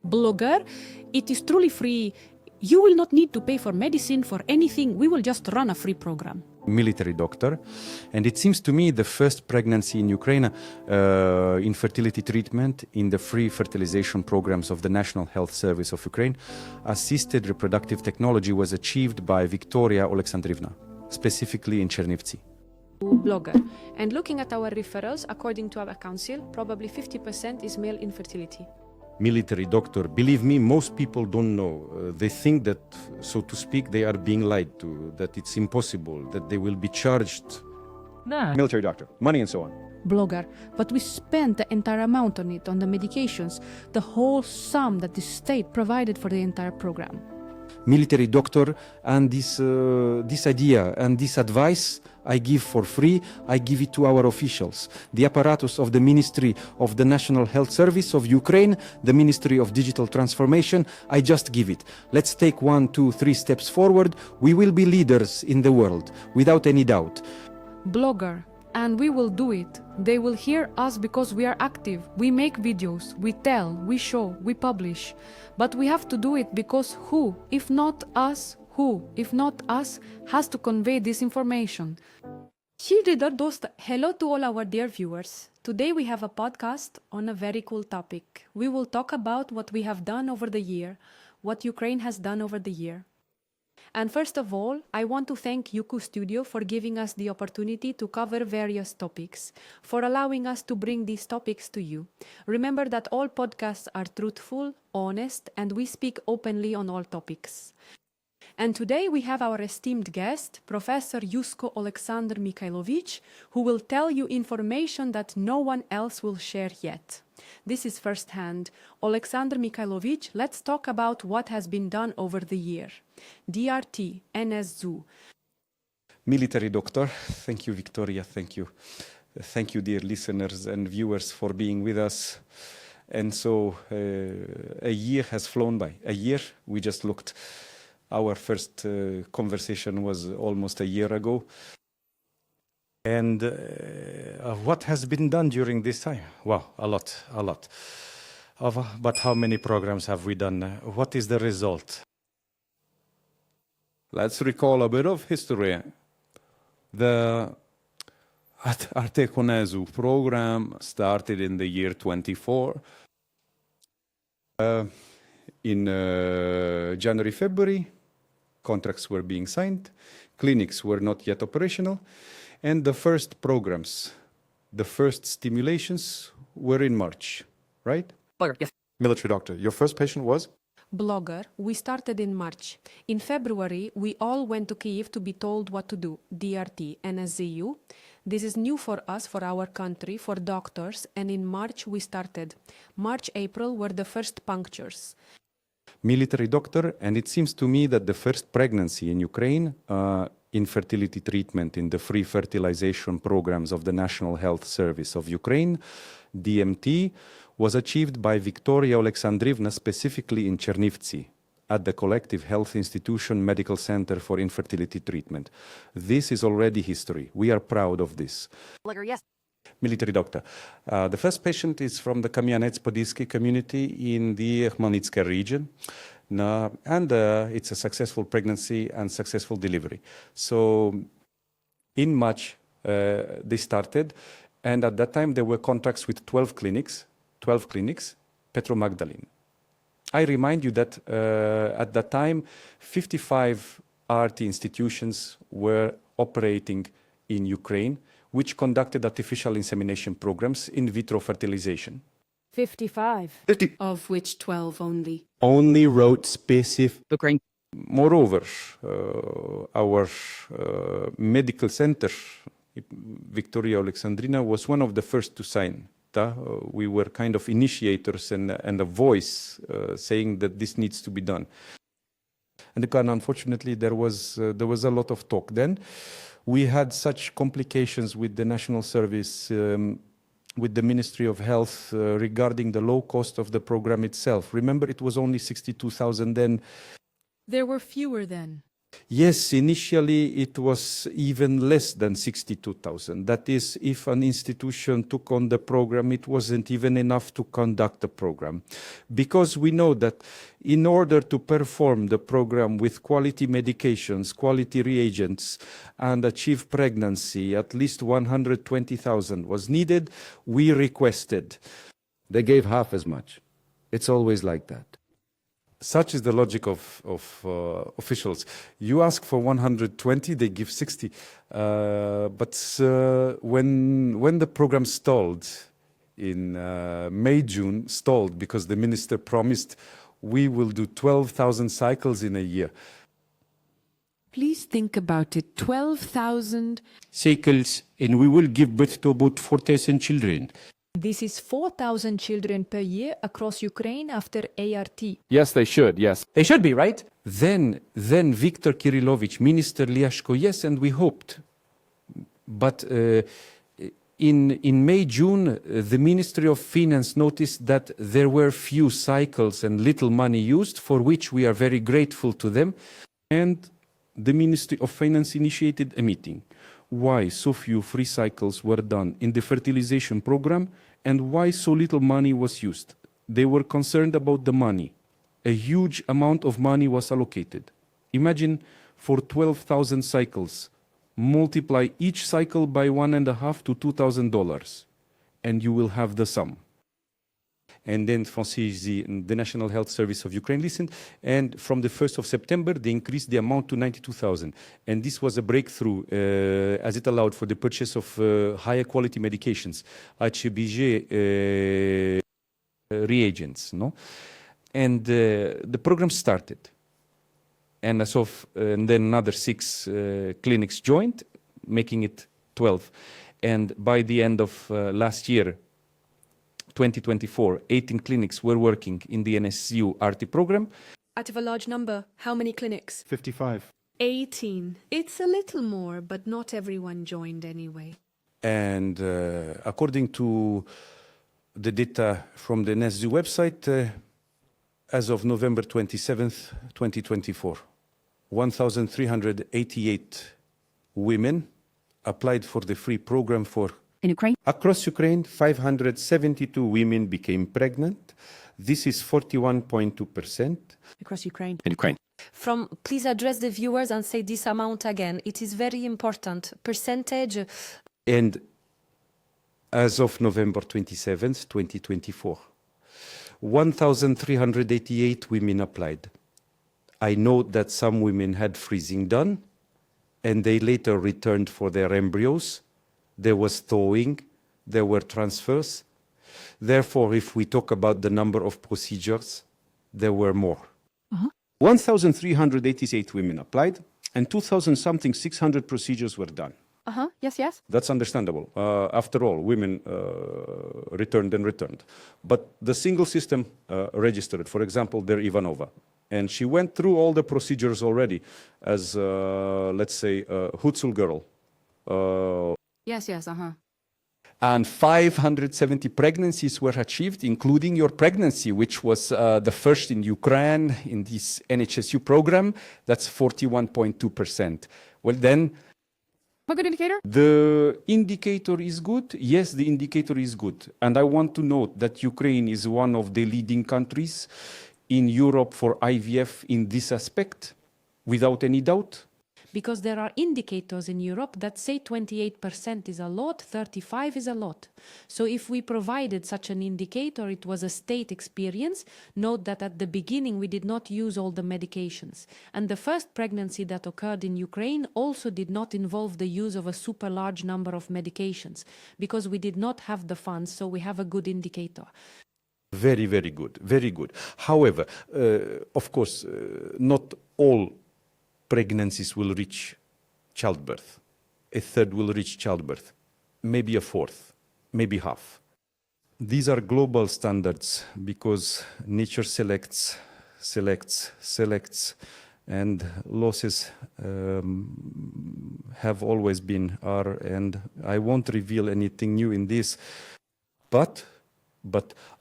Blogger, it is truly free. You will not need to pay for medicine, for anything. We will just run a free program. Military doctor, and it seems to me the first pregnancy in Ukraine, infertility treatment in the free fertilization programs of the National Health Service of Ukraine, assisted reproductive technology was achieved by Viktoriia Oleksandrivna, specifically in Chernivtsi. Blogger. And looking at our referrals, according to our council, probably 50% is male infertility. Military doctor, believe me, most people don't know. They think that, so to speak, they are being lied to, that it's impossible, that they will be charged. Military doctor, money and so on. Blogger, but we spent the entire amount on it, on the medications, the whole sum that the state provided for the entire program. Military doctor, and this idea and this advice I give for free. I give it to our officials, the apparatus of the Ministry of the National Health Service of Ukraine, the Ministry of Digital Transformation. I just give it. Let's take 1, 2, 3 steps forward. We will be leaders in the world, without any doubt. Blogger, and we will do it. They will hear us because we are active. We make videos, we tell, we show, we publish. But we have to do it because who, if not us, has to convey this information? Hello to all our dear viewers. Today we have a podcast on a very cool topic. We will talk about what we have done over the year, what Ukraine has done over the year. And first of all, I want to thank Yuzko Studio for giving us the opportunity to cover various topics, for allowing us to bring these topics to you. Remember that all podcasts are truthful, honest, and we speak openly on all topics. And today we have our esteemed guest, Professor Yuzko Oleksandr Mikhailovich, who will tell you information that no one else will share yet. This is firsthand. Oleksandr Mikhailovich, let's talk about what has been done over the year. DRT, NSZU. Military doctor, thank you, Viktoriia, thank you. Thank you, dear listeners and viewers, for being with us. And so a year has flown by. A year, we just looked. Our first conversation was almost a year ago. And what has been done during this time? Wow, a lot. But how many programs have we done? What is the result? Let's recall a bit of history. The Arteconezu program started in the year 24. In January, February, contracts were being signed, clinics were not yet operational, and the first programs, the first stimulations were in March, right? Yes. Military doctor, your first patient was? Blogger, we started in March. In February, we all went to Kyiv to be told what to do, DRT, NSZU. This is new for us, for our country, for doctors, and in March we started. March, April were the first punctures. Military doctor, and it seems to me that the first pregnancy in Ukraine, infertility treatment in the free fertilization programs of the National Health Service of Ukraine, DMT, was achieved by Viktoriia Oleksandrivna specifically in Chernivtsi at the Collective Health Institution Medical Center for Infertility Treatment. This is already history. We are proud of this. Yes. Military doctor. The first patient is from the Kamianets-Podilskyi community in the Chernivtsi region. And it's a successful pregnancy and successful delivery. So in March, they started. And at that time, there were contracts with 12 clinics, Petro Magdalene. I remind you that at that time, 55 RT institutions were operating in Ukraine, which conducted artificial insemination programs, in vitro fertilization. 55, 50. of which 12 only. Only wrote specific. Ukraine. Moreover, our medical center, Viktoriia Oleksandrina, was one of the first to sign. We were kind of initiators and a voice saying that this needs to be done. And unfortunately, there was a lot of talk then. We had such complications with the National Service, with the Ministry of Health regarding the low cost of the program itself. Remember, it was only 62,000 then. There were fewer then. Yes, initially it was even less than 62,000. That is, if an institution took on the program, it wasn't even enough to conduct the program. Because we know that in order to perform the program with quality medications, quality reagents, and achieve pregnancy, at least 120,000 was needed. We requested. They gave half as much. It's always like that. Such is the logic of officials. You ask for 120, they give 60. But when the program stalled in May, June, stalled because the minister promised we will do 12,000 cycles in a year. Please think about it. 12,000 cycles, and we will give birth to about 4,000 children. This is 4,000 children per year across Ukraine after ART. Yes, they should, yes. They should be, right? Then Viktor Kirillovich, Minister Lyashko, yes, and we hoped. But in May, June, the Ministry of Finance noticed that there were few cycles and little money used, for which we are very grateful to them. And the Ministry of Finance initiated a meeting. Why so few free cycles were done in the fertilization program and why so little money was used. They were concerned about the money. A huge amount of money was allocated. Imagine for 12,000 cycles, multiply each cycle by $1,500 to $2,000 and you will have the sum. And then conceives, the National Health Service of Ukraine listened, and from the 1st of September, they increased the amount to 92,000. And this was a breakthrough, as it allowed for the purchase of higher quality medications, HBG reagents, no? And the program started. And and then another 6 clinics joined, making it 12. And by the end of last year, 2024, 18 clinics were working in the NSU RT program. Out of a large number, how many clinics? 55. 18. It's a little more, but not everyone joined anyway. And according to the data from the NSU website, as of November 27th, 2024, 1,388 women applied for the free program for in Ukraine. Across Ukraine, 572 women became pregnant. This is 41.2%. Across Ukraine. In Ukraine. Please address the viewers and say this amount again. It is very important. Percentage. And as of November 27th, 2024, 1,388 women applied. I know that some women had freezing done, and they later returned for their embryos. There was thawing, there were transfers. Therefore, if we talk about the number of procedures, there were more. 1,388 women applied, and 2,000-something 600 procedures were done. Yes, yes. That's understandable. After all, women returned and returned. But the single system registered, for example, their Ivanova. And she went through all the procedures already as, let's say, a Hutsul girl. Yes, yes, And 570 pregnancies were achieved, including your pregnancy, which was the first in Ukraine in this NHSU program. That's 41.2%. Well, then, a good indicator? The indicator is good. Yes, the indicator is good. And I want to note that Ukraine is one of the leading countries in Europe for IVF in this aspect, without any doubt. Because there are indicators in Europe that say 28% is a lot, 35% is a lot. So if we provided such an indicator, it was a state experience. Note that at the beginning we did not use all the medications. And the first pregnancy that occurred in Ukraine also did not involve the use of a super large number of medications, because we did not have the funds, so we have a good indicator. Very, very good, very good. However, of course, not all pregnancies will reach childbirth. A third will reach childbirth, maybe a fourth, maybe half. These are global standards because nature selects, and losses have always been, are, and I won't reveal anything new in this. But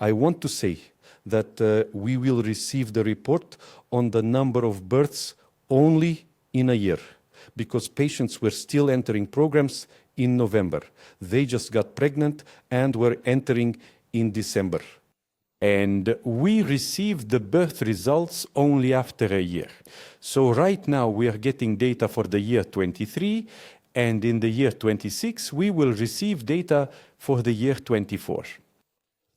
I want to say that we will receive the report on the number of births only in a year because patients were still entering programs in November. They just got pregnant and were entering in December. And we received the birth results only after a year. So right now we are getting data for the year 23, and in the year 26 we will receive data for the year 24.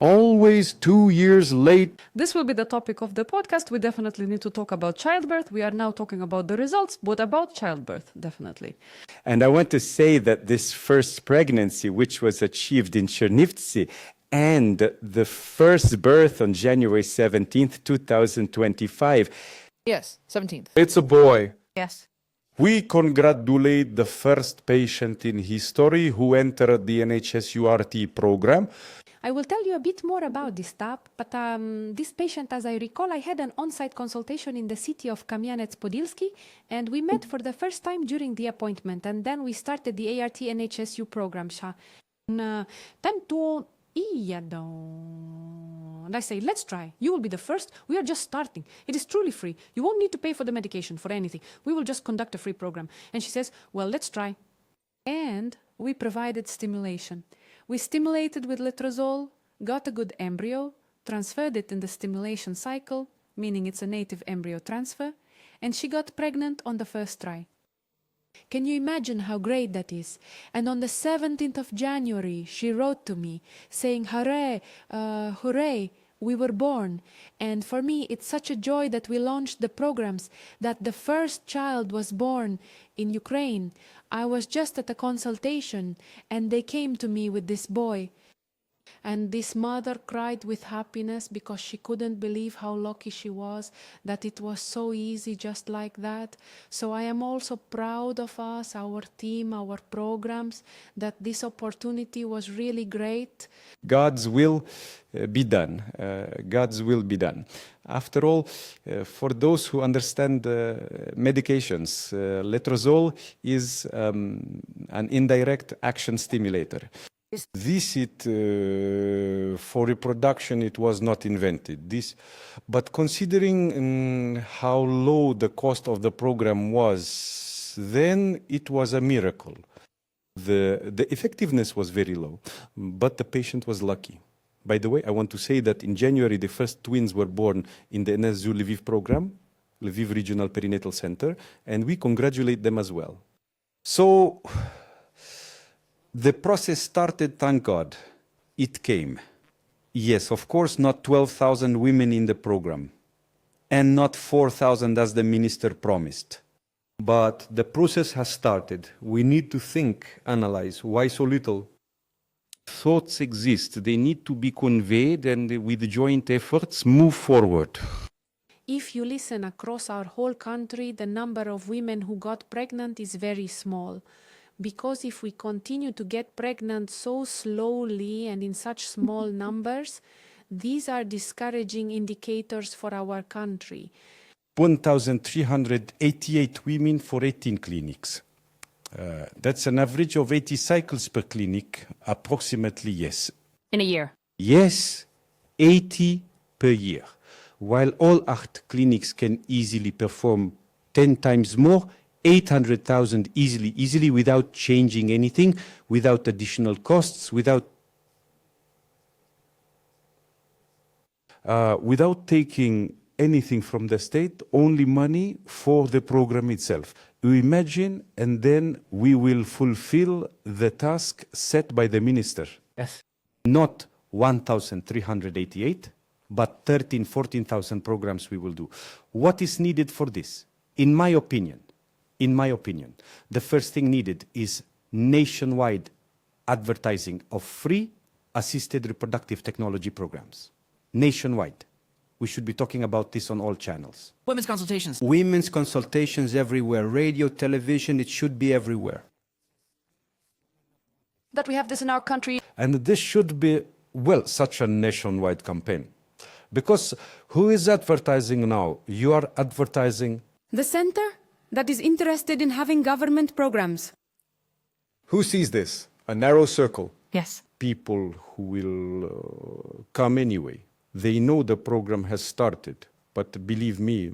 Always 2 years late. This will be the topic of the podcast. We definitely need to talk about childbirth. We are now talking about the results, but about childbirth, definitely. And I want to say that this first pregnancy, which was achieved in Chernivtsi, and the first birth on January 17th, 2025. Yes, 17th. It's a boy. Yes. We congratulate the first patient in history who entered the NHS URT program. I will tell you a bit more about this step, but this patient, as I recall, I had an on-site consultation in the city of Kamianets-Podilskyi, and we met for the first time during the appointment, and then we started the ART NHSU program. And I say, let's try. You will be the first. We are just starting. It is truly free. You won't need to pay for the medication, for anything. We will just conduct a free program. And she says, well, let's try. And we provided stimulation. We stimulated with letrozole, got a good embryo, transferred it in the stimulation cycle, meaning it's a native embryo transfer, and she got pregnant on the first try. Can you imagine how great that is? And on the 17th of January, she wrote to me saying, hooray, hooray, we were born. And for me, it's such a joy that we launched the programs, that the first child was born in Ukraine. I was just at a consultation, and they came to me with this boy. And this mother cried with happiness because she couldn't believe how lucky she was, that it was so easy just like that. So I am also proud of us, our team, our programs, that this opportunity was really great. God's will be done. God's will be done. After all, for those who understand medications, letrozole is an indirect action stimulator. This for reproduction, it was not invented. But considering how low the cost of the program was, then it was a miracle. The effectiveness was very low, but the patient was lucky. By the way, I want to say that in January, the first twins were born in the NSU Lviv program, Lviv Regional Perinatal Center, and we congratulate them as well. So, the process started, thank God. It came. Yes, of course, not 12,000 women in the program, and not 4,000 as the minister promised. But the process has started. We need to think, analyze, why so little? Thoughts exist. They need to be conveyed, and with joint efforts, move forward. If you listen across our whole country, the number of women who got pregnant is very small. Because if we continue to get pregnant so slowly and in such small numbers, these are discouraging indicators for our country. 1,388 women for 18 clinics. That's an average of 80 cycles per clinic, approximately, yes. In a year? Yes, 80 per year. While all ART clinics can easily perform 10 times more, 800,000 easily, without changing anything, without additional costs, without taking anything from the state, only money for the program itself. You imagine, and then we will fulfill the task set by the minister. Yes. Not 1,388, but 14,000 programs we will do. What is needed for this? In my opinion, the first thing needed is nationwide advertising of free assisted reproductive technology programs. Nationwide. We should be talking about this on all channels. Women's consultations. Women's consultations everywhere. Radio, television, it should be everywhere. That we have this in our country. And this should be, well, such a nationwide campaign. Because who is advertising now? You are advertising. The center that is interested in having government programs. Who sees this? A narrow circle. Yes. People who will come anyway. They know the program has started, but believe me,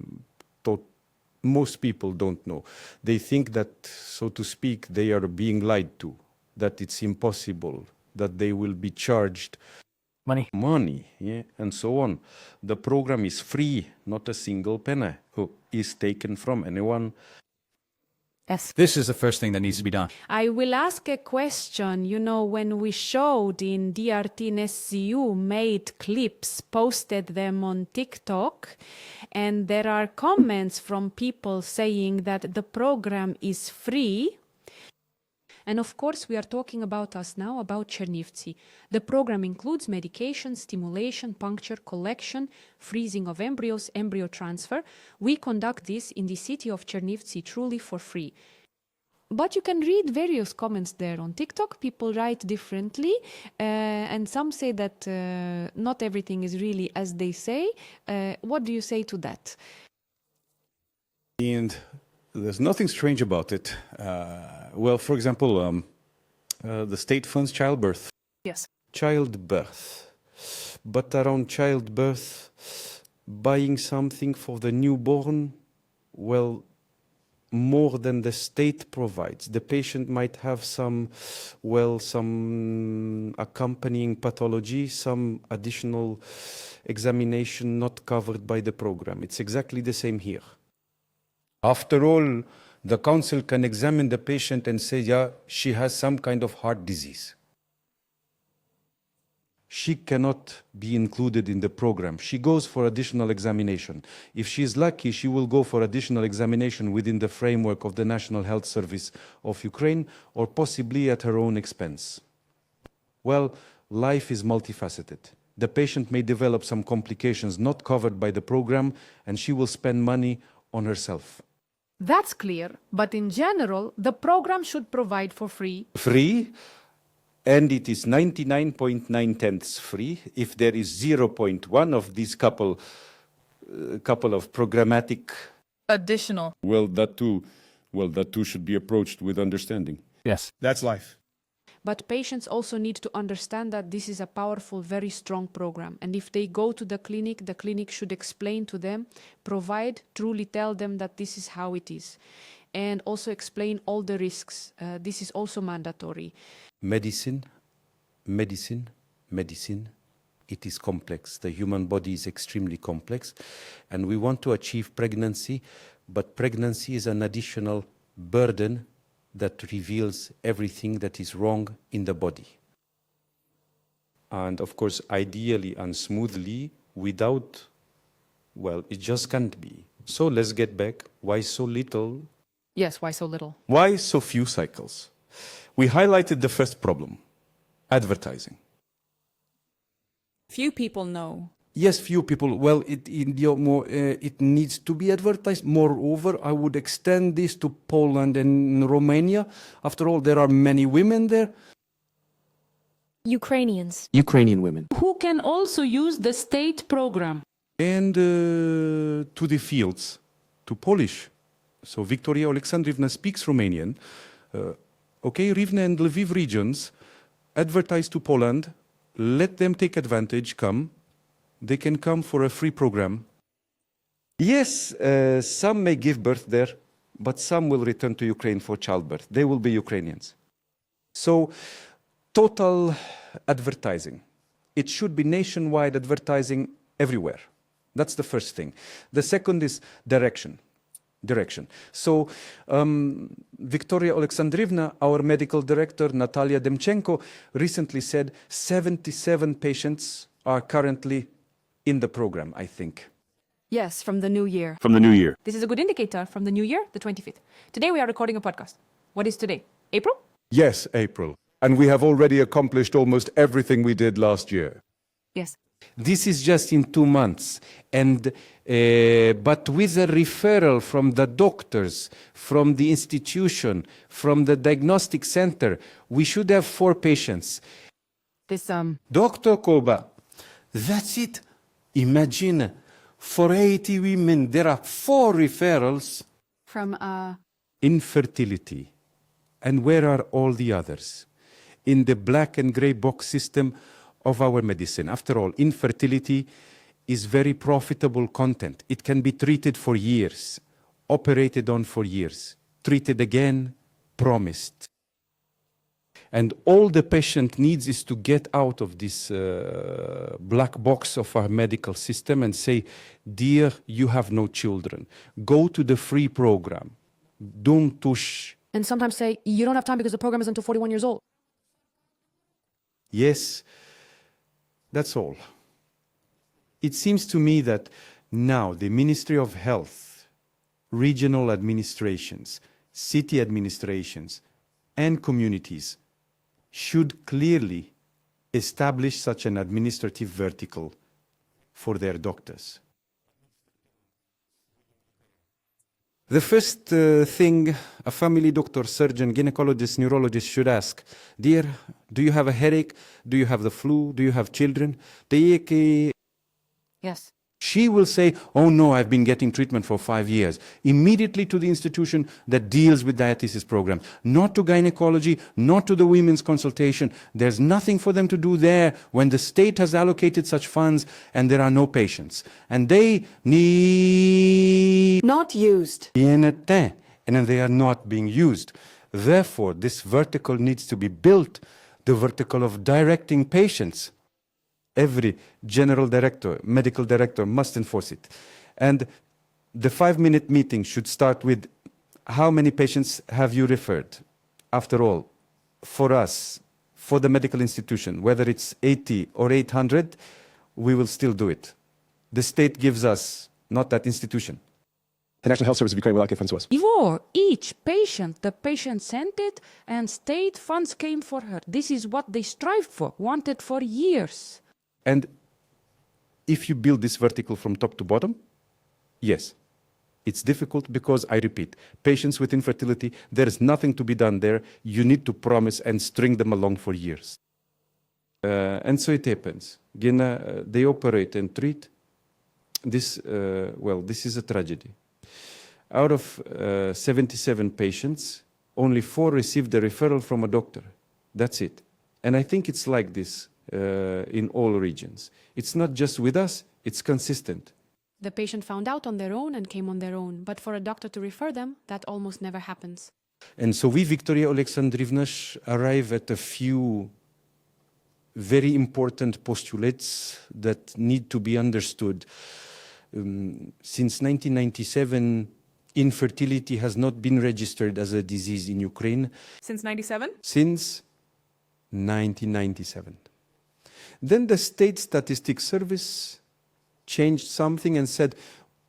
most people don't know. They think that, so to speak, they are being lied to, that it's impossible, that they will be charged money, yeah, and so on. The program is free, not a single penny is taken from anyone. Yes. This is the first thing that needs to be done. I will ask a question. You know, when we showed in DRT and SCU, made clips, posted them on TikTok, and there are comments from people saying that the program is free. And of course, we are talking about us now, about Chernivtsi. The program includes medication, stimulation, puncture, collection, freezing of embryos, embryo transfer. We conduct this in the city of Chernivtsi truly for free. But you can read various comments there on TikTok. People write differently, and some say that not everything is really as they say. What do you say to that? And there's nothing strange about it. Well, for example, the state funds childbirth. Yes. Childbirth. But around childbirth, buying something for the newborn, well, more than the state provides. The patient might have some accompanying pathology, some additional examination not covered by the program. It's exactly the same here. After all, the council can examine the patient and say, yeah, she has some kind of heart disease. She cannot be included in the program. She goes for additional examination. If she is lucky, she will go for additional examination within the framework of the National Health Service of Ukraine, or possibly at her own expense. Well, life is multifaceted. The patient may develop some complications not covered by the program, and she will spend money on herself. That's clear, but in general, the program should provide for free. Free, and it is 99.9 free. If there is 0.1 of these couple of programmatic Additional. well, that too should be approached with understanding. Yes. That's life. But patients also need to understand that this is a powerful, very strong program. And if they go to the clinic should explain to them, provide, truly tell them that this is how it is. And also explain all the risks. This is also mandatory. Medicine, it is complex. The human body is extremely complex. And we want to achieve pregnancy, but pregnancy is an additional burden that reveals everything that is wrong in the body. And of course, ideally and smoothly, without, well, it just can't be. So let's get back. Why so little? Yes, why so little? Why so few cycles? We highlighted the first problem, advertising. Few people know. Yes, few people. Well, it needs to be advertised. Moreover, I would extend this to Poland and Romania. After all, there are many women there. Ukrainian women. Who can also use the state program. And to the fields, to Polish. So Viktoriia Oleksandrivna speaks Romanian. Rivne and Lviv regions, advertise to Poland, let them take advantage, come. They can come for a free program. Yes, some may give birth there, but some will return to Ukraine for childbirth. They will be Ukrainians. So, total advertising. It should be nationwide advertising everywhere. That's the first thing. The second is direction. So, Viktoriia Oleksandrivna, our medical director, Natalia Demchenko, recently said 77 patients are currently in the program, I think. Yes, from the new year. From the new year. This is a good indicator from the new year, the 25th. Today we are recording a podcast. What is today? April? Yes, April. And we have already accomplished almost everything we did last year. Yes. This is just in 2 months, and but with a referral from the doctors, from the institution, from the diagnostic center, we should have 4 patients. This, Dr. Koba, that's it. Imagine, for 80 women, there are 4 referrals. from, Infertility. And where are all the others? In the black and gray box system of our medicine. After all, infertility is very profitable content. It can be treated for years. operated on for years, treated again, promised. And all the patient needs is to get out of this black box of our medical system and say, dear, you have no children. Go to the free program. Don't push. And sometimes say, you don't have time because the program is until 41 years old. Yes, that's all. It seems to me that now the Ministry of Health, regional administrations, city administrations, and communities should clearly establish such an administrative vertical for their doctors. The first thing a family doctor, surgeon, gynecologist, neurologist should ask, dear, do you have a headache? Do you have the flu? Do you have children? Yes. She will say, oh no, I've been getting treatment for 5 years. Immediately to the institution that deals with diathesis program. Not to gynecology, not to the women's consultation. There's nothing for them to do there when the state has allocated such funds and there are no patients. And they need... Not used. And they are not being used. Therefore, this vertical needs to be built, the vertical of directing patients. Every general director, medical director must enforce it. And the 5-minute meeting should start with, how many patients have you referred? After all, for us, for the medical institution, whether it's 80 or 800, we will still do it. The state gives us, not that institution. The National Health Service of Ukraine will allocate funds to us. For each patient, the patient sent it and state funds came for her. This is what they strived for, wanted for years. And if you build this vertical from top to bottom, yes, it's difficult because, I repeat, patients with infertility, there is nothing to be done there. You need to promise and string them along for years. And so it happens. They operate and treat. This is a tragedy. Out of 77 patients, only 4 received a referral from a doctor. That's it. And I think it's like this in all regions. It's not just with us, it's consistent. The patient found out on their own and came on their own, but for a doctor to refer them, that almost never happens. And so we, Viktoriia Oleksandrivna, arrive at a few very important postulates that need to be understood. Since 1997, infertility has not been registered as a disease in Ukraine. Since 97? Since 1997. Then the State Statistics Service changed something and said,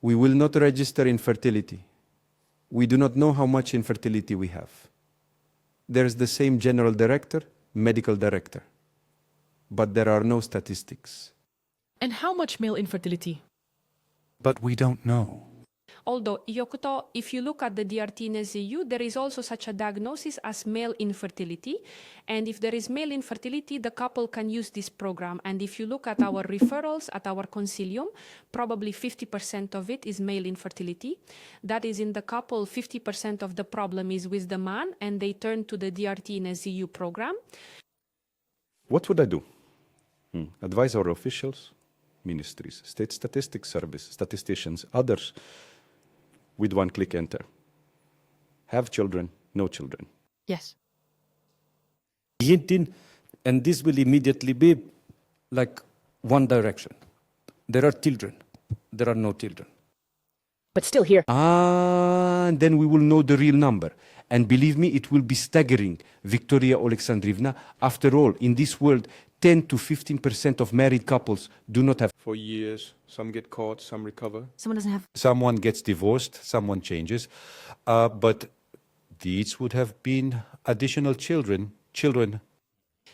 we will not register infertility. We do not know how much infertility we have. There's the same general director, medical director, but there are no statistics. And how much male infertility? But we don't know. Although, Yokto, if you look at the DRT in SEU, there is also such a diagnosis as male infertility. And if there is male infertility, the couple can use this program. And if you look at our referrals, at our concilium, probably 50% of it is male infertility. That is, in the couple, 50% of the problem is with the man, and they turn to the DRT in SEU program. What would I do? Advise our officials, ministries, State Statistics Service, statisticians, others, with one click enter. Have children, no children. Yes. And this will immediately be like one direction. There are children, there are no children. But still here. And then we will know the real number. And believe me, it will be staggering, Viktoriia Oleksandrivna. After all, in this world, 10 to 15% of married couples do not have. For years, some get caught, some recover. Someone doesn't have. Someone gets divorced, someone changes. But these would have been additional children.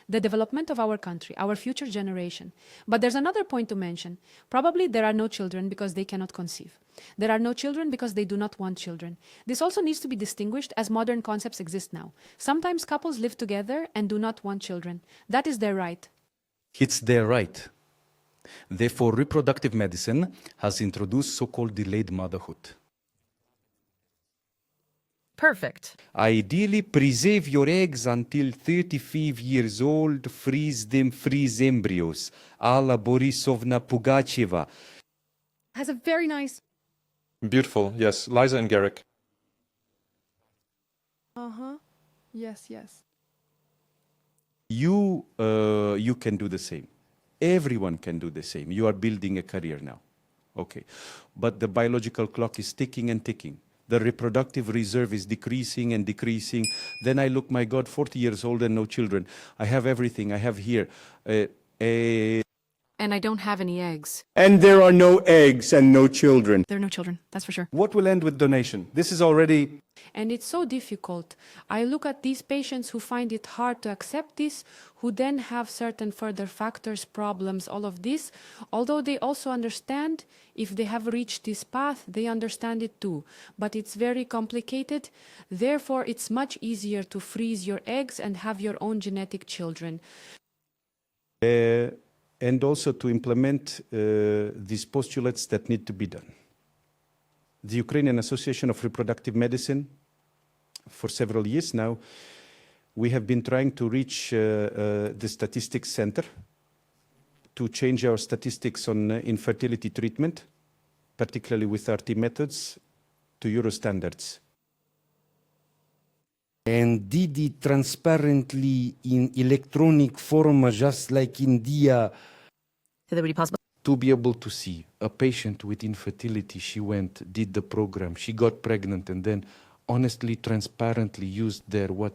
The development of our country, our future generation. But there's another point to mention. Probably there are no children because they cannot conceive. There are no children because they do not want children. This also needs to be distinguished as modern concepts exist now. Sometimes couples live together and do not want children. That is their right. It's their right. Therefore, reproductive medicine has introduced so-called delayed motherhood. Perfect. Ideally, preserve your eggs until 35 years old, freeze embryos. A la Borisovna Pugacheva. Has a very nice Beautiful. Yes. Liza and Garrick. Yes, yes. You can do the same. Everyone can do the same. You are building a career now. Okay. But the biological clock is ticking and ticking. The reproductive reserve is decreasing and decreasing. Then I look, my God, 40 years old and no children. I have everything. I have here And I don't have any eggs. And there are no eggs and no children. There are no children, that's for sure. What will end with donation? This is already... And it's so difficult. I look at these patients who find it hard to accept this, who then have certain further factors, problems, all of this. Although they also understand, if they have reached this path, they understand it too. But it's very complicated. Therefore, it's much easier to freeze your eggs and have your own genetic children. And also to implement these postulates that need to be done. The Ukrainian Association of Reproductive Medicine, for several years now, we have been trying to reach the statistics center to change our statistics on infertility treatment, particularly with RT methods, to Euro standards. And did it transparently in electronic form, just like India. That would be possible. To be able to see a patient with infertility, she went, did the program, she got pregnant, and then honestly, transparently used their what?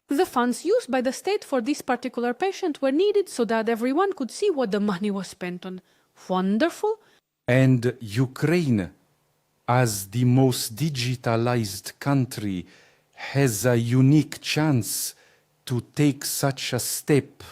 The funds used by the state for this particular patient were needed so that everyone could see what the money was spent on. Wonderful. And Ukraine, as the most digitalized country, has a unique chance to take such a step.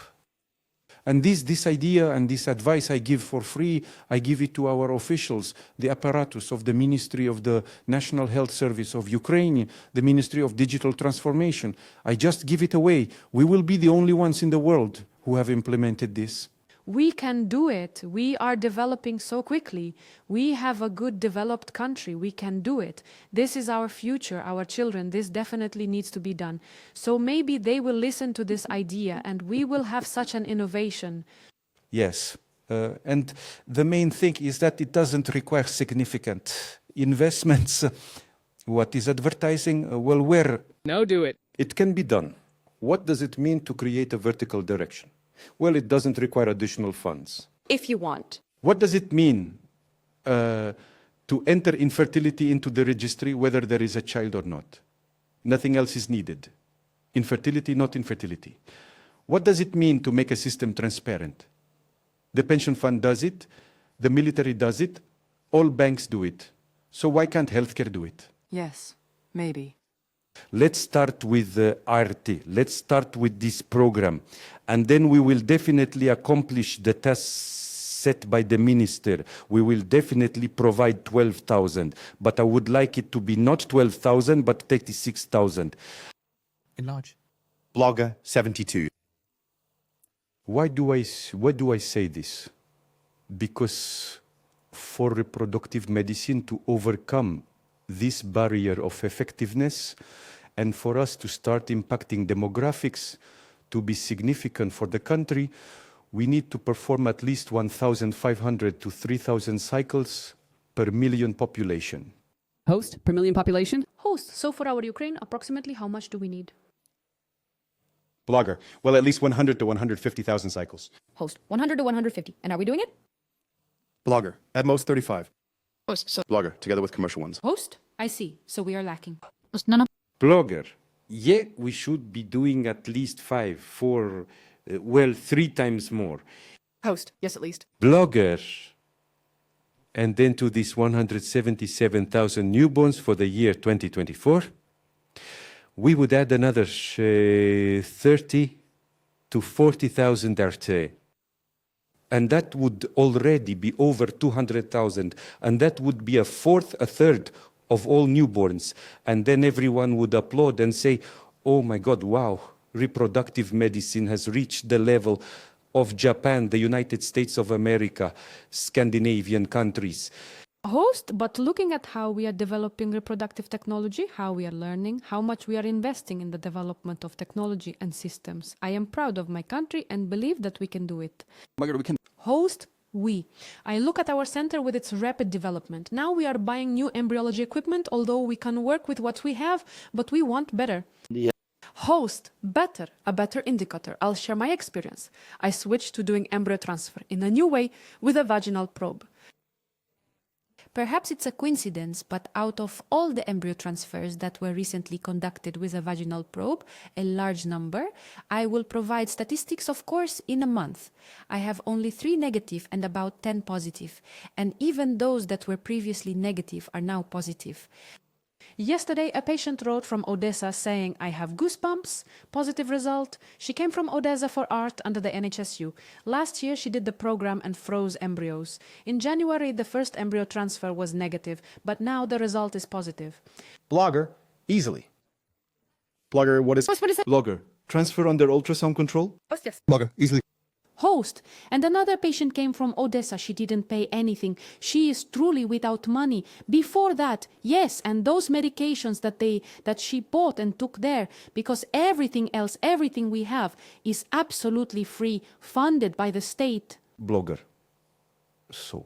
And this idea and this advice I give for free, I give it to our officials, the apparatus of the Ministry of the National Health Service of Ukraine, the Ministry of Digital Transformation. I just give it away. We will be the only ones in the world who have implemented this. We can do it. We are developing so quickly. We have a good developed country. We can do it. This is our future, our children. This definitely needs to be done. So maybe they will listen to this idea and we will have such an innovation. Yes. And the main thing is that it doesn't require significant investments. What is advertising? Well, where? Now do it. It can be done. What does it mean to create a vertical direction? Well, it doesn't require additional funds. If you want. What does it mean to enter infertility into the registry, whether there is a child or not? Nothing else is needed. Infertility, not infertility. What does it mean to make a system transparent? The pension fund does it, the military does it, all banks do it. So why can't healthcare do it? Yes, maybe. Let's start with RT. Let's start with this program. And then we will definitely accomplish the tasks set by the minister. We will definitely provide 12,000. But I would like it to be not 12,000, but 36,000. Enlarge. Blogger 72. Why do I say this? Because for reproductive medicine to overcome this barrier of effectiveness and for us to start impacting demographics to be significant for the country, we need to perform at least 1,500 to 3,000 cycles per million population. Host per million population? Host. So for our Ukraine, approximately how much do we need? Blogger. Well, at least 100 to 150,000 cycles. Host 100 to 150. And are we doing it? Blogger. At most 35. Host. So Blogger, together with commercial ones. Host? I see. So we are lacking. host, no. Blogger. Yeah, we should be doing at least 5, 4, 3 times more. Host. Yes, at least. Blogger. And then to these 177,000 newborns for the year 2024, we would add another 30 to 40,000 RT. And that would already be over 200,000. And that would be a third of all newborns. And then everyone would applaud and say, oh my God, wow, reproductive medicine has reached the level of Japan, the United States of America, Scandinavian countries. Host, but looking at how we are developing reproductive technology, how we are learning, how much we are investing in the development of technology and systems, I am proud of my country and believe that we can do it. Oh my God, we can. Host, I look at our center with its rapid development. Now we are buying new embryology equipment, although we can work with what we have, but we want better. Host, better, a better indicator. I'll share my experience. I switched to doing embryo transfer in a new way with a vaginal probe. Perhaps it's a coincidence, but out of all the embryo transfers that were recently conducted with a vaginal probe, a large number, I will provide statistics, of course, in a month. I have only 3 negative and about 10 positive, and even those that were previously negative are now positive. Yesterday, a patient wrote from Odessa saying, I have goosebumps, positive result. She came from Odessa for art under the NHSU. Last year, she did the program and froze embryos. In January, the first embryo transfer was negative, but now the result is positive. Blogger, easily. Blogger, what is... Blogger, transfer under ultrasound control? Blogger, easily. Host, and another patient came from Odessa. She didn't pay anything. She is truly without money. Before that, yes, and those medications that she bought and took there, because everything else, everything we have is absolutely free, funded by the state. Blogger. So,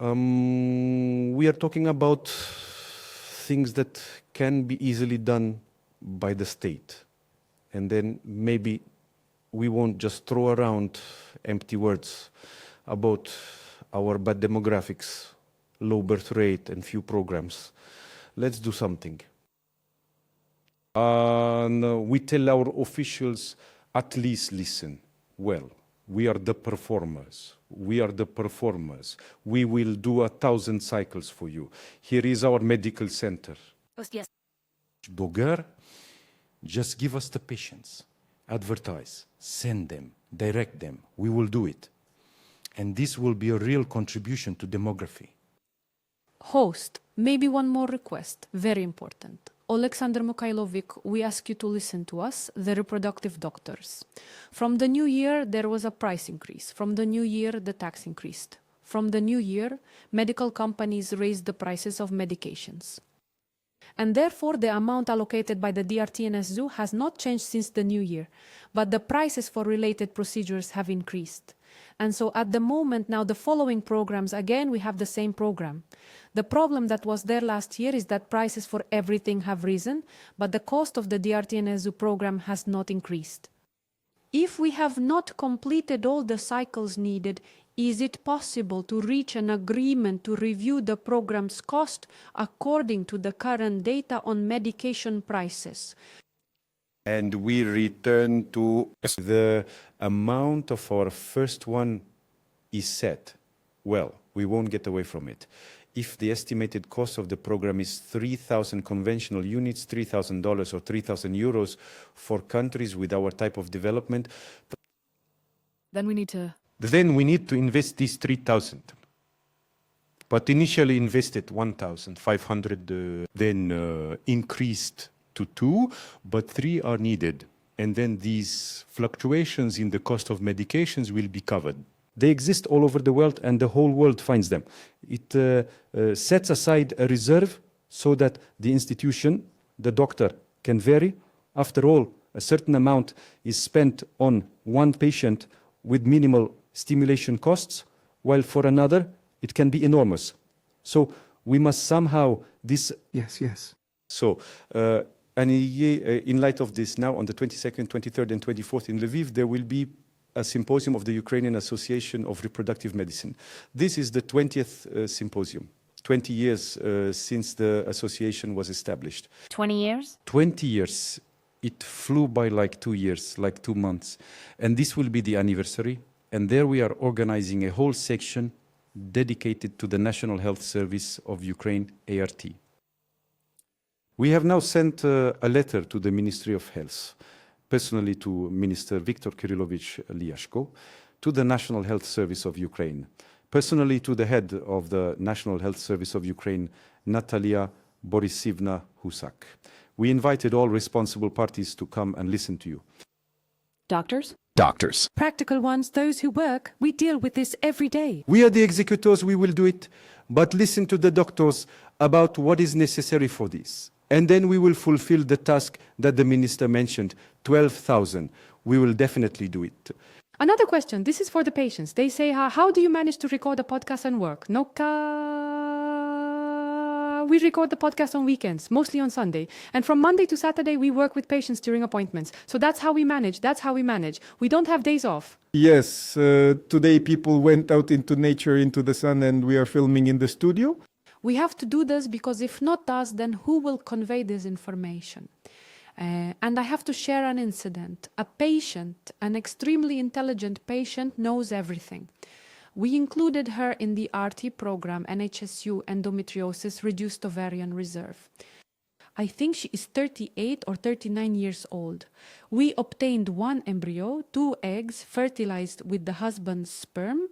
we are talking about things that can be easily done by the state. And then maybe we won't just throw around empty words about our bad demographics, low birth rate, and few programs. Let's do something. And we tell our officials, at least listen. Well, we are the performers. We are the performers. We will do 1,000 cycles for you. Here is our medical center. Blogger, just give us the patients. Advertise, send them, direct them. We will do it. And this will be a real contribution to demography. Host, maybe one more request, very important. Oleksandr Mikhailovic, we ask you to listen to us, the reproductive doctors. From the new year, there was a price increase. From the new year, the tax increased. From the new year, medical companies raised the prices of medications. And therefore, the amount allocated by the DRT-NSU has not changed since the new year, but the prices for related procedures have increased. And so at the moment now, the following programs, again, we have the same program. The problem that was there last year is that prices for everything have risen, but the cost of the DRT-NSU program has not increased. If we have not completed all the cycles needed, is it possible to reach an agreement to review the program's cost according to the current data on medication prices? And we return to... The amount of our first one is set. Well, we won't get away from it. If the estimated cost of the program is 3,000 conventional units, $3,000 or 3,000 euros for countries with our type of development, then we need to invest these 3,000. But initially invested 1,500, then increased to 2, but 3 are needed. And then these fluctuations in the cost of medications will be covered. They exist all over the world and the whole world finds them. It sets aside a reserve so that the institution, the doctor, can vary. After all, a certain amount is spent on one patient with minimal stimulation costs, while for another it can be enormous. So we must somehow Yes. So and in light of this, now on the 22nd, 23rd and 24th in Lviv, there will be a symposium of the Ukrainian Association of Reproductive Medicine. This is the 20th symposium, 20 years since the association was established. 20 years? 20 years. It flew by like 2 years, like 2 months. And this will be the anniversary. And there we are organizing a whole section dedicated to the National Health Service of Ukraine, ART. We have now sent a letter to the Ministry of Health, personally to Minister Viktor Kyrillovich Lyashko, to the National Health Service of Ukraine, personally to the head of the National Health Service of Ukraine, Natalia Borisivna Husak. We invited all responsible parties to come and listen to you. Doctors? Doctors. Practical ones, those who work. We deal with this every day. We are the executors, we will do it, but listen to the doctors about what is necessary for this. And then we will fulfill the task that the minister mentioned, 12,000. We will definitely do it. Another question. This is for the patients. They say, how do you manage to record a podcast and work? We record the podcast on weekends, mostly on Sunday. And from Monday to Saturday, we work with patients during appointments. So that's how we manage. We don't have days off. Yes, today people went out into nature, into the sun, and we are filming in the studio. We have to do this because if not us, then who will convey this information? And I have to share an incident. A patient, an extremely intelligent patient, knows everything. We included her in the RT program, NHSU endometriosis reduced ovarian reserve. I think she is 38 or 39 years old. We obtained 1 embryo, 2 eggs fertilized with the husband's sperm,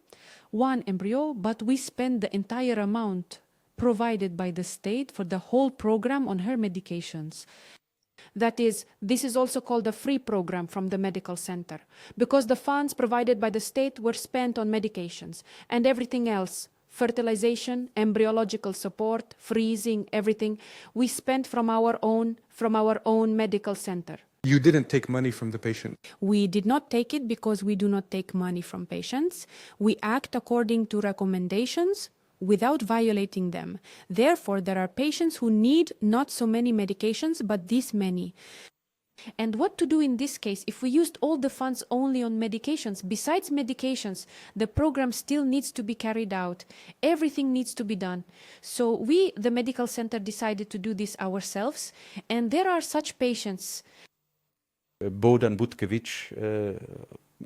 1 embryo, but we spent the entire amount provided by the state for the whole program on her medications. That is, this is also called a free program from the medical center, because the funds provided by the state were spent on medications and everything else, fertilization, embryological support, freezing, everything, we spent from our own medical center. You didn't take money from the patient. We did not take it because we do not take money from patients. We act according to recommendations without violating them. Therefore, there are patients who need not so many medications, but this many. And what to do in this case if we used all the funds only on medications? Besides medications, the program still needs to be carried out. Everything needs to be done. So we, the medical center, decided to do this ourselves. And there are such patients. Bohdan Butkevich,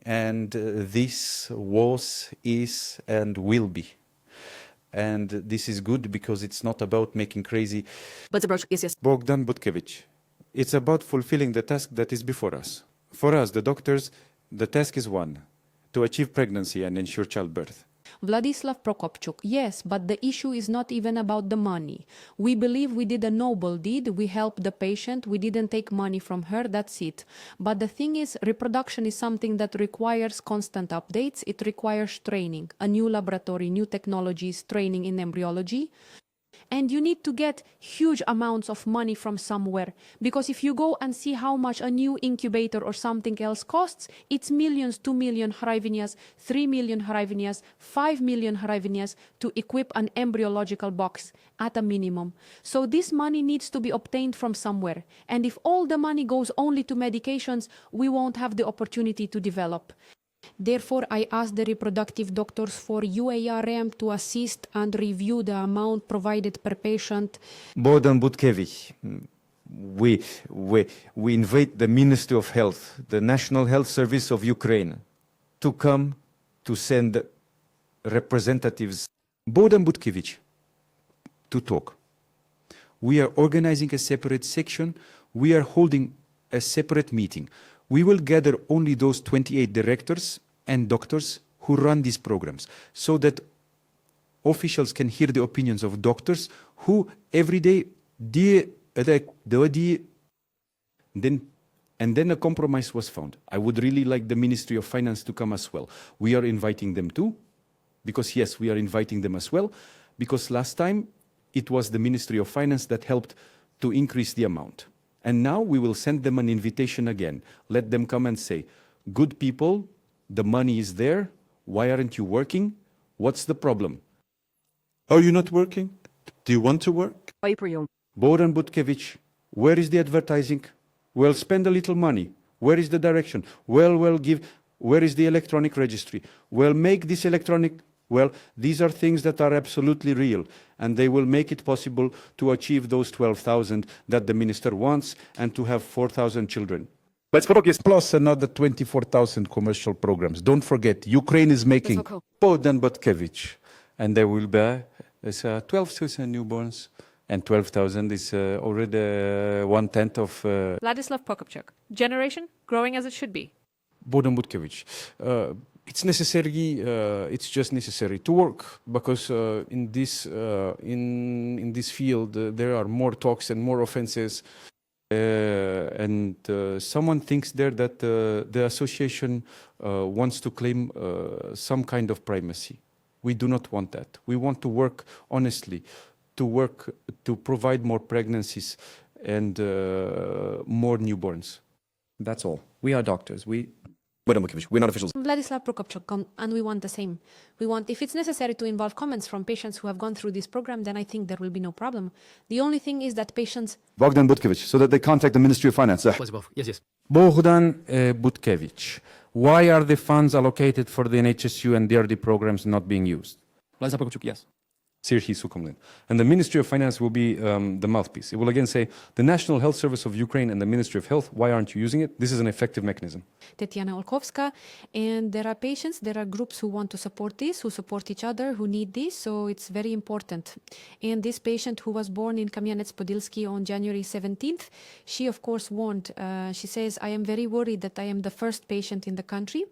and this was, is, and will be. And this is good because it's not about making crazy. But the yes. Bogdan Butkevich. It's about fulfilling the task that is before us. For us, the doctors, the task is one, to achieve pregnancy and ensure childbirth. Vladislav Prokopchuk, yes, but the issue is not even about the money. We believe we did a noble deed, we helped the patient, we didn't take money from her, that's it. But the thing is, reproduction is something that requires constant updates, it requires training, a new laboratory, new technologies, training in embryology. And you need to get huge amounts of money from somewhere. Because if you go and see how much a new incubator or something else costs, it's millions, 2 million hryvnias, 3 million hryvnias, 5 million hryvnias to equip an embryological box at a minimum. So this money needs to be obtained from somewhere. And if all the money goes only to medications, we won't have the opportunity to develop. Therefore, I asked the reproductive doctors for UARM to assist and review the amount provided per patient. Bohdan Butkevich, we invite the Ministry of Health, the National Health Service of Ukraine, to come to send representatives. Bohdan Butkevich, to talk. We are organizing a separate section. We are holding a separate meeting. We will gather only those 28 directors and doctors who run these programs so that officials can hear the opinions of doctors who every day and then a compromise was found. I would really like the Ministry of Finance to come as well. We are inviting them too, because yes, we are inviting them as well, because last time it was the Ministry of Finance that helped to increase the amount. And now we will send them an invitation again. Let them come and say, good people, the money is there. Why aren't you working? What's the problem? Are you not working? Do you want to work? Bohdan Butkevich, where is the advertising? Well, spend a little money. Where is the direction? Well, where is the electronic registry? Well, make this electronic. Well, these are things that are absolutely real, and they will make it possible to achieve those 12,000 that the minister wants and to have 4,000 children. Plus another 24,000 commercial programs. Don't forget, Ukraine is making Bohdan Butkevich, and there will be 12,000 newborns, and 12,000 is already 1/10 of... Vladislav Prokopchuk, generation growing as it should be. Bohdan Butkevich. It's necessary. It's just necessary to work, because in this field there are more talks and more offenses, and someone thinks there that the association wants to claim some kind of primacy. We do not want that. We want to work honestly, to provide more pregnancies and more newborns. That's all. We are doctors. We're not officials. Vladislav Prokopchuk, and we want the same. We want, if it's necessary to involve comments from patients who have gone through this program, then I think there will be no problem. The only thing is that patients... Bogdan Butkevich, so that they contact the Ministry of Finance. Yes. Bogdan Butkevich, why are the funds allocated for the NHSU and DRD programs not being used? Vladislav Prokopchuk, yes. Serhiy Sukhomlin. And the Ministry of Finance will be the mouthpiece. It will again say, the National Health Service of Ukraine and the Ministry of Health, why aren't you using it? This is an effective mechanism. Tetiana Olkovska, and there are patients, there are groups who want to support this, who support each other, who need this, so it's very important. And this patient who was born in Kamianets-Podilskyi on January 17th, she of course warned, she says, I am very worried that I am the first patient in the country.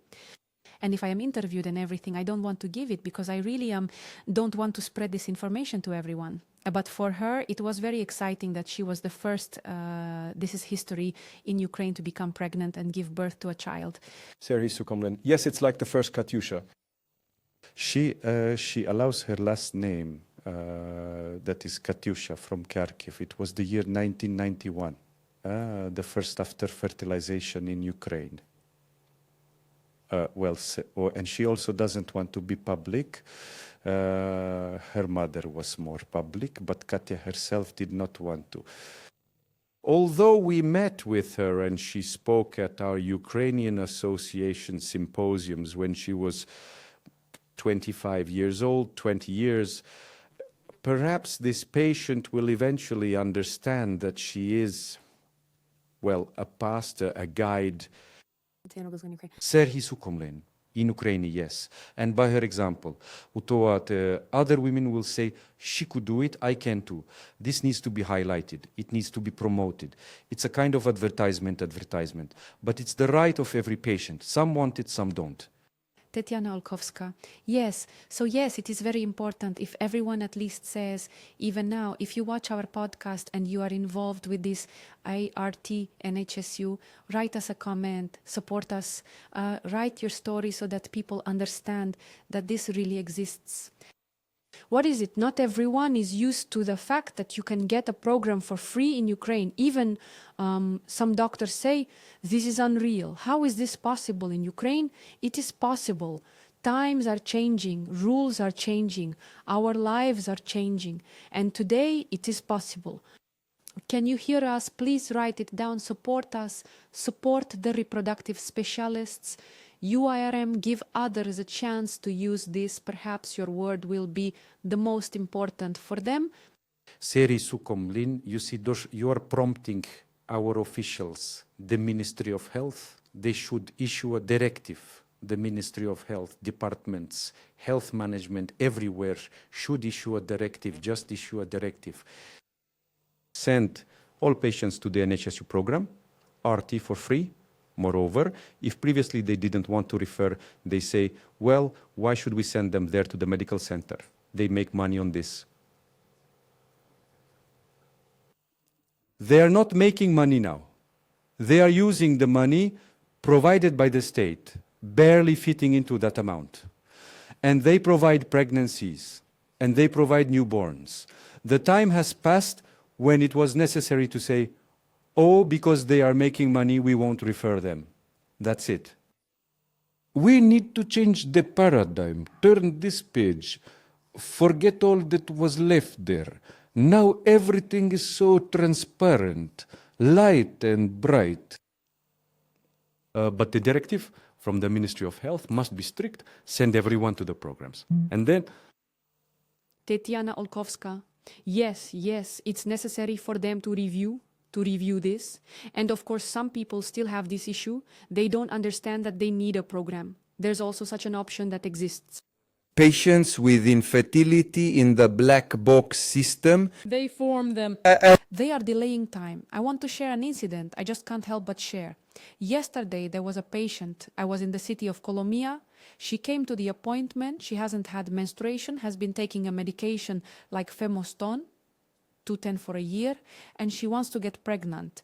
And if I am interviewed and everything, I don't want to give it because I really don't want to spread this information to everyone. But for her, it was very exciting that she was the first, this is history, in Ukraine to become pregnant and give birth to a child. Serhiy Sukhomlin. Yes, it's like the first Katyusha. She allows her last name, that is Katyusha from Kharkiv. It was the year 1991, the first after fertilization in Ukraine. And she also doesn't want to be public. Her mother was more public, but Katya herself did not want to. Although we met with her and she spoke at our Ukrainian Association symposiums when she was 25 years old, 20 years, perhaps this patient will eventually understand that she is, well, a pastor, a guide. Serhiy Sukhomlin, in Ukraine, yes. And by her example, other women will say, she could do it, I can too. This needs to be highlighted. It needs to be promoted. It's a kind of advertisement, but it's the right of every patient. Some want it, some don't. Tetiana Olkovska. Yes. So yes, it is very important if everyone at least says, even now, if you watch our podcast and you are involved with this IRT, NHSU, write us a comment, support us, write your story so that people understand that this really exists. What is it? Not everyone is used to the fact that you can get a program for free in Ukraine. Even some doctors say, this is unreal. How is this possible in Ukraine? It is possible. Times are changing, rules are changing, our lives are changing. And today it is possible. Can you hear us? Please write it down, support us, support the reproductive specialists. UIRM, give others a chance to use this. Perhaps your word will be the most important for them. Serhiy Sukhomlin, you see, you are prompting our officials, the Ministry of Health. They should issue a directive. The Ministry of Health, departments, health management, everywhere should issue a directive, just issue a directive. Send all patients to the NHSU program, RT for free. Moreover, if previously they didn't want to refer, they say, well, why should we send them there to the medical center? They make money on this. They are not making money now. They are using the money provided by the state, barely fitting into that amount. And they provide pregnancies, and they provide newborns. The time has passed when it was necessary to say, oh, because they are making money, we won't refer them. That's it. We need to change the paradigm, turn this page, forget all that was left there. Now everything is so transparent, light and bright. But the directive from the Ministry of Health must be strict, send everyone to the programs. And then... Tetiana Olkovska, yes, it's necessary for them to review this. And of course, some people still have this issue. They don't understand that they need a program. There's also such an option that exists. Patients with infertility in the black box system. They form them. They are delaying time. I want to share an incident. I just can't help but share. Yesterday, there was a patient. I was in the city of Kolomia. She came to the appointment. She hasn't had menstruation, has been taking a medication like Femoston, 210 for a year, and she wants to get pregnant.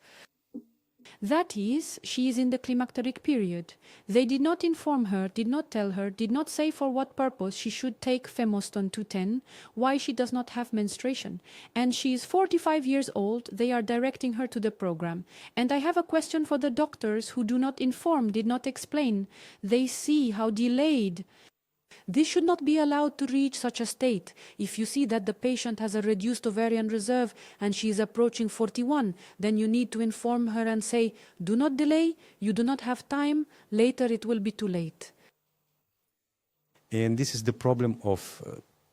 That is, she is in the climacteric period. They did not inform her, did not tell her, did not say for what purpose she should take Femoston 210, why she does not have menstruation. And she is 45 years old, they are directing her to the program. And I have a question for the doctors who do not inform, did not explain. They see how delayed. This should not be allowed to reach such a state. If you see that the patient has a reduced ovarian reserve and she is approaching 41, then you need to inform her and say, do not delay, you do not have time, later it will be too late. And this is the problem of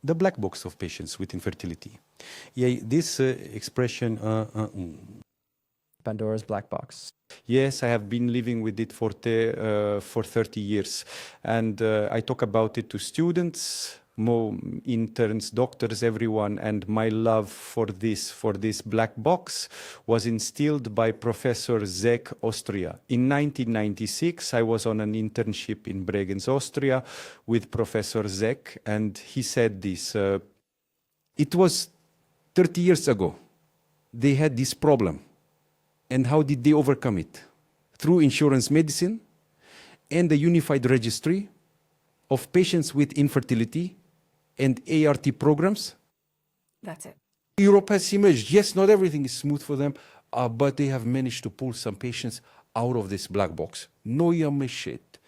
the black box of patients with infertility. Yeah, this expression, Pandora's black box. yes, I have been living with it for 30 years. And I talk about it to students, more interns, doctors, everyone. And my love for this black box was instilled by Professor Zek, Austria. In 1996, I was on an internship in Bregenz, Austria with Professor Zek. And he said this, it was 30 years ago. They had this problem. And how did they overcome it? Through insurance medicine and a unified registry of patients with infertility and ART programs. That's it. Europe has emerged. Yes, not everything is smooth for them, but they have managed to pull some patients out of this black box. No shit.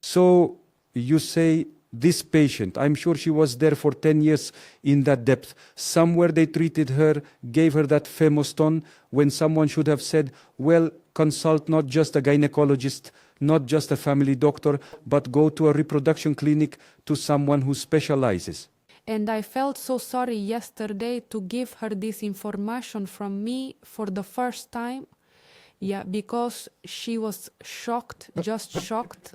So you say this patient, I'm sure she was there for 10 years in that depth. Somewhere they treated her, gave her that Femoston, when someone should have said, well, consult not just a gynecologist, not just a family doctor, but go to a reproduction clinic to someone who specializes. And I felt so sorry yesterday to give her this information from me for the first time. Yeah, because she was shocked, just shocked.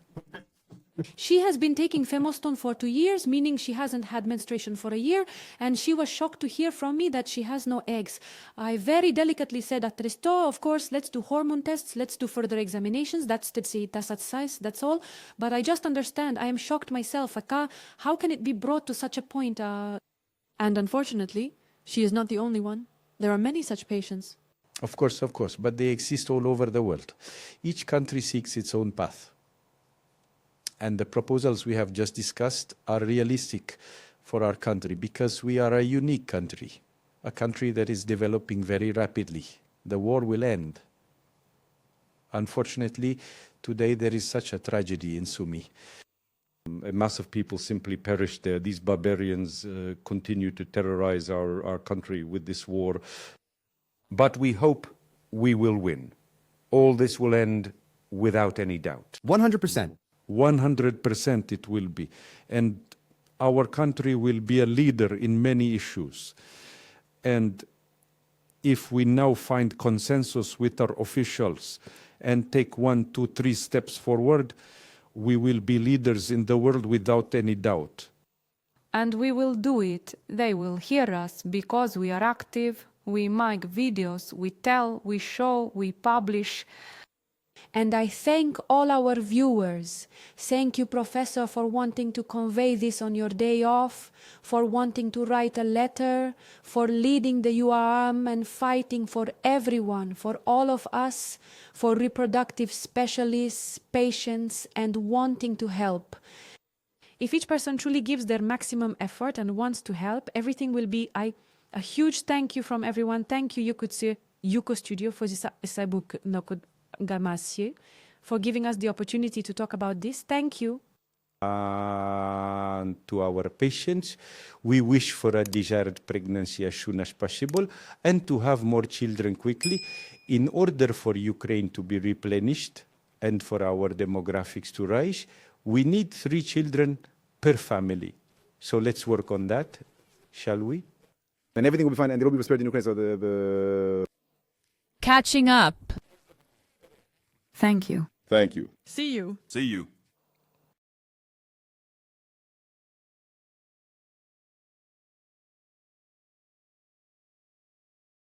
She has been taking Femoston for 2 years, meaning she hasn't had menstruation for a year, and she was shocked to hear from me that she has no eggs. I very delicately said, of course, let's do hormone tests, let's do further examinations, that's all. But I just understand, I am shocked myself. How can it be brought to such a point? And unfortunately, she is not the only one. There are many such patients. Of course, but they exist all over the world. Each country seeks its own path. And the proposals we have just discussed are realistic for our country because we are a unique country, a country that is developing very rapidly. The war will end. Unfortunately, today there is such a tragedy in Sumy. A mass of people simply perished there. These barbarians continue to terrorize our country with this war. But we hope we will win. All this will end without any doubt. 100%. 100% it will be. And our country will be a leader in many issues. And if we now find consensus with our officials and take 1, 2, 3 steps forward, we will be leaders in the world without any doubt. And we will do it. They will hear us because we are active, we make videos, we tell, we show, we publish. And I thank all our viewers. Thank you, Professor, for wanting to convey this on your day off, for wanting to write a letter, for leading the UAM and fighting for everyone, for all of us, for reproductive specialists, patients, and wanting to help. If each person truly gives their maximum effort and wants to help, everything will be a huge thank you from everyone. Thank you, Yuzko Studio, for this for giving us the opportunity to talk about this. Thank you. And to our patients, we wish for a desired pregnancy as soon as possible and to have more children quickly in order for Ukraine to be replenished and for our demographics to rise. We need 3 children per family. So let's work on that, shall we? And everything will be fine, and there will be prosperity in Ukraine. So Catching up. Thank you. Thank you. See you. See you.